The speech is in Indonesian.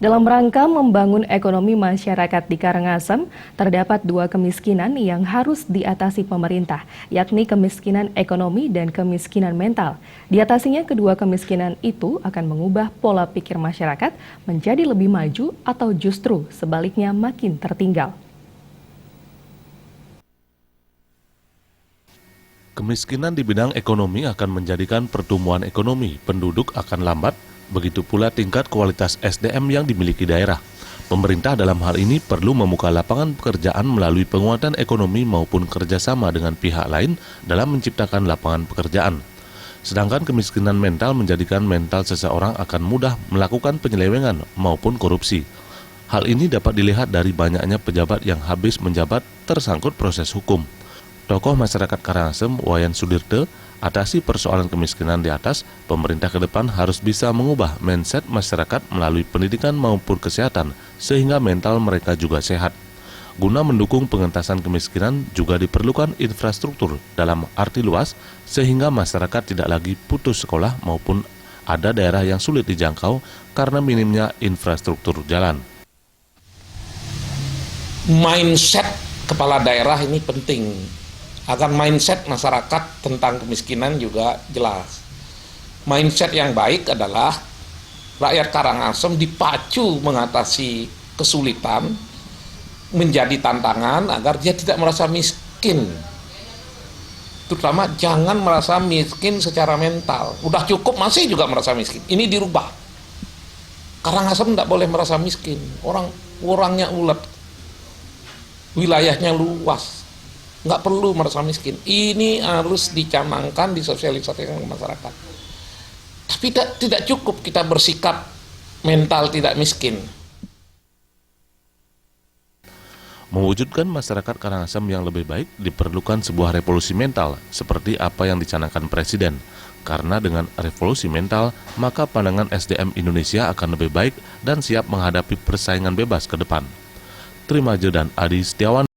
Dalam rangka membangun ekonomi masyarakat di Karangasem, terdapat dua kemiskinan yang harus diatasi pemerintah, yakni kemiskinan ekonomi dan kemiskinan mental. Diatasinya kedua kemiskinan itu akan mengubah pola pikir masyarakat menjadi lebih maju atau justru sebaliknya makin tertinggal. Kemiskinan di bidang ekonomi akan menjadikan pertumbuhan ekonomi penduduk akan lambat, begitu pula tingkat kualitas SDM yang dimiliki daerah. Pemerintah dalam hal ini perlu membuka lapangan pekerjaan melalui penguatan ekonomi maupun kerjasama dengan pihak lain dalam menciptakan lapangan pekerjaan. Sedangkan kemiskinan mental menjadikan mental seseorang akan mudah melakukan penyelewengan maupun korupsi. Hal ini dapat dilihat dari banyaknya pejabat yang habis menjabat tersangkut proses hukum. Tokoh masyarakat Karangasem, Wayan Sudirte, atasi persoalan kemiskinan di atas, pemerintah ke depan harus bisa mengubah mindset masyarakat melalui pendidikan maupun kesehatan, sehingga mental mereka juga sehat. Guna mendukung pengentasan kemiskinan juga diperlukan infrastruktur dalam arti luas, sehingga masyarakat tidak lagi putus sekolah maupun ada daerah yang sulit dijangkau karena minimnya infrastruktur jalan. Mindset kepala daerah ini penting. Agar mindset masyarakat tentang kemiskinan juga jelas. Mindset yang baik adalah rakyat Karangasem dipacu mengatasi kesulitan, menjadi tantangan agar dia tidak merasa miskin. Terutama jangan merasa miskin secara mental. Udah cukup masih juga merasa miskin. Ini dirubah. Karangasem tidak boleh merasa miskin. Orangnya ulet, wilayahnya luas. Nggak perlu merasa miskin. Ini harus dicanangkan, disosialisasikan ke masyarakat. Tapi tidak cukup kita bersikap mental tidak miskin. Mewujudkan masyarakat Karangasem yang lebih baik diperlukan sebuah revolusi mental seperti apa yang dicanangkan Presiden. Karena dengan revolusi mental, maka pandangan SDM Indonesia akan lebih baik dan siap menghadapi persaingan bebas ke depan. Trimajo dan Adi Setiawan.